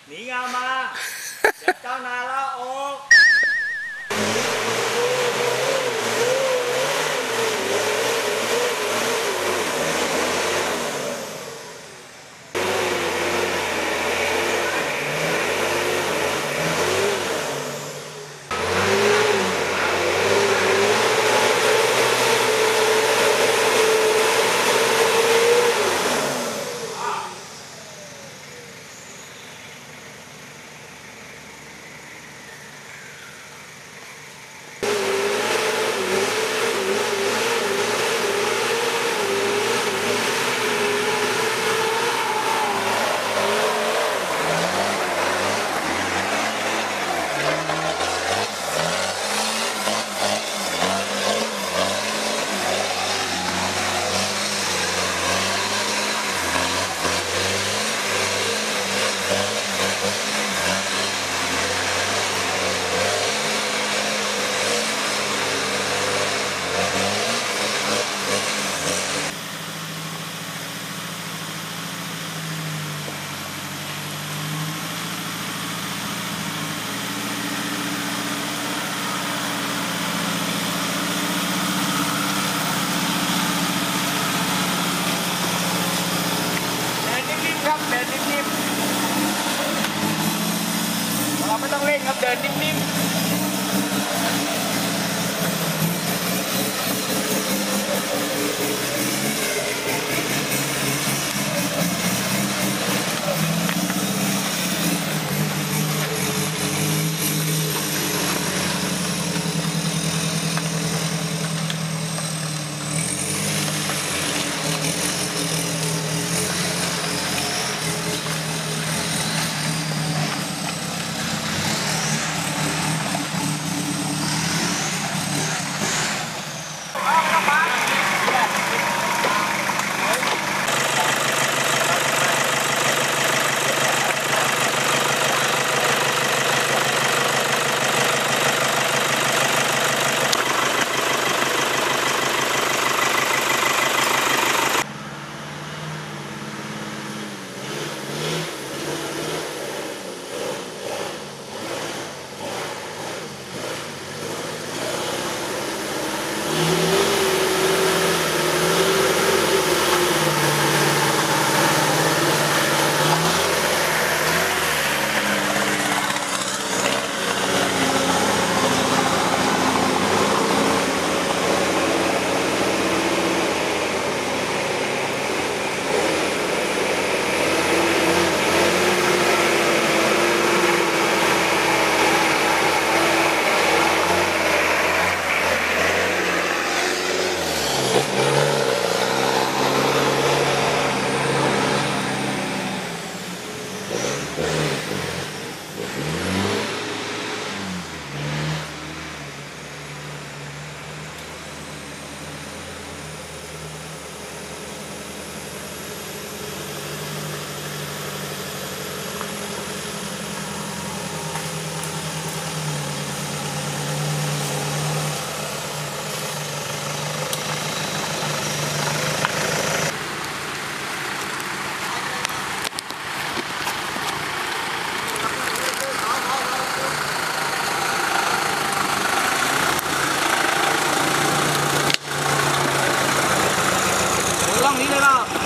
หนีงามาเดี๋ยวเจ้านายลาออกครับเดินนิ่มๆเราไม่ต้องเร่งครับเดินนิ่ม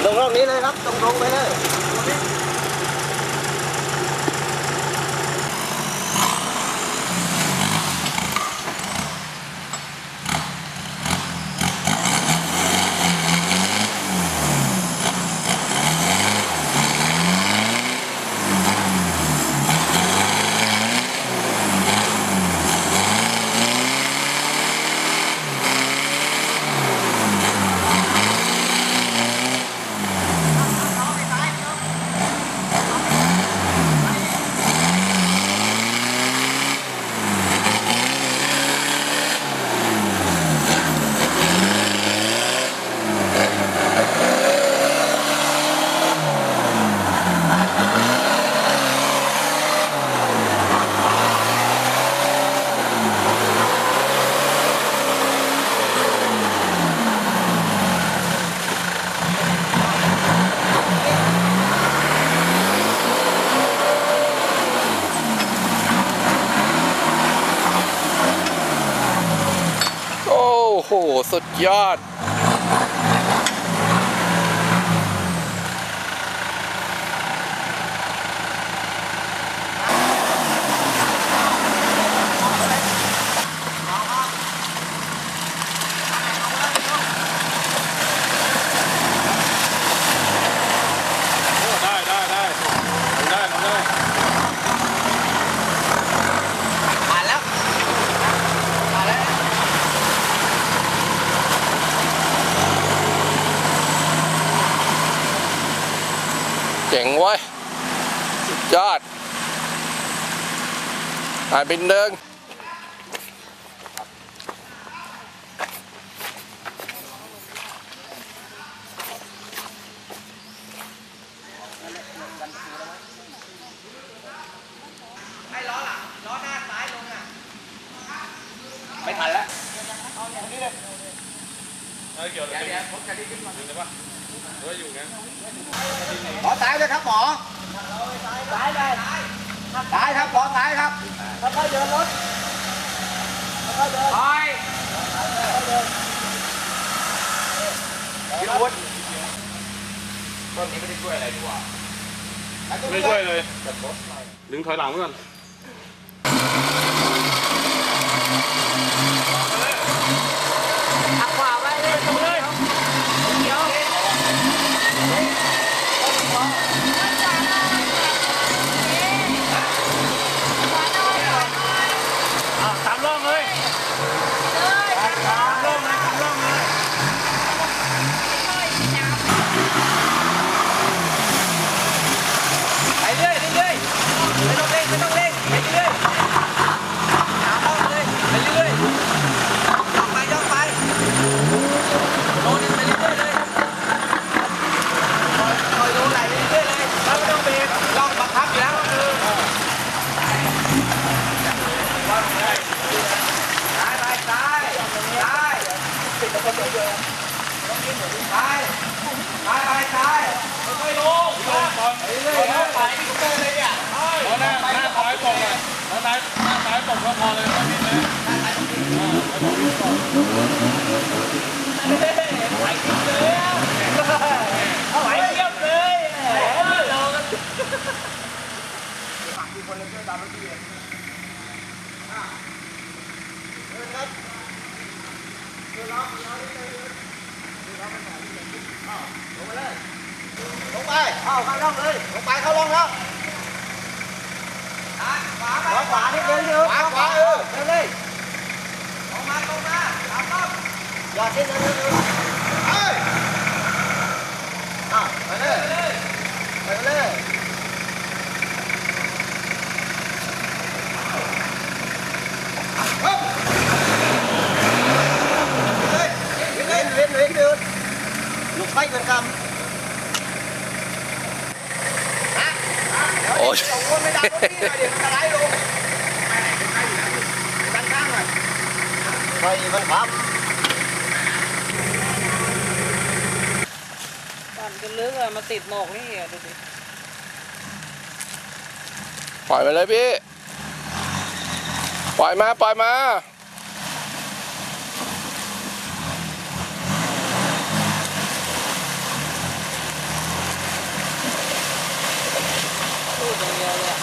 ลงร่องนี้เลยครับตรงๆไปเลย สุดยอดเจ๋งเว้ยสุดยอดหายบินเดิงให้ล้อหลังล้อหน้าซ้ายลงอ่ะไม่ทันแล้วเอาอย่างนี้เลยเกี่ยวเดี๋ยวผมจะรีบขึ้นมาอยู่ได้ปะหรือว่าอยู่งั้นล้อซ้ายเลยครับหมอซ้ายเลยซ้ายครับล้อซ้ายครับแล้วก็เดินรถแล้วก็เดินไปพี่วุฒิต้นนี้ไม่ได้ช่วยอะไรดีกว่าไม่ช่วยเลยดึงถอยหลังไว้ก่อนหักขวาไว้เลยตรงเลยเดี๋ยวตามร่องเลยตามร่องเลยตามร่องเลยไปเรื่อยเรื่อยไม่ต้องเร่งไม่ต้องเร่งไปเรื่อยตามร่องเลยไปเรื่อยย่องไปย่องไปโดนไปเรื่อยเลยคอยโดนไหลไปเรื่อยเลยแล้วไม่ต้องเบรกล่องบังคับอยู่แล้วซ้ายไปซ้ายซ้ายปิดตะกอนเยอะซ้ายซ้ายไปซ้ายค่อยๆลงก่อนเรื่อยๆไปที่กุ๊กเตอร์เลยเนี่ยหน้าซ้ายตกเลยหน้าซ้ายตกก็พอเลยไม่ผิดเลยไหวเทียบเลยไหวเทียบเลยเราฝั่งที่คนเล่นด้วยตามรถที่ครับลงไปเข้าร่องเลยลงไปเข้าร่องแล้วขวาที่เดินเยอะขวาเดินเลยตรงมาตามต้องยอดที่เดินเยอะไปเลยไปเลยเล่นเดินลูกไฟเกินกำโอ้ย สองคนไม่ดันรถนี่เดี๋ยวมันจะไหลลงดันข้างหน่อยไฟมันขับปั่นจนลึกอะมาติดหมอกนี่อะดูดิ ปล่อยมาเลยพี่ปล่อยมาพูดอย่างเดียวเลยอะ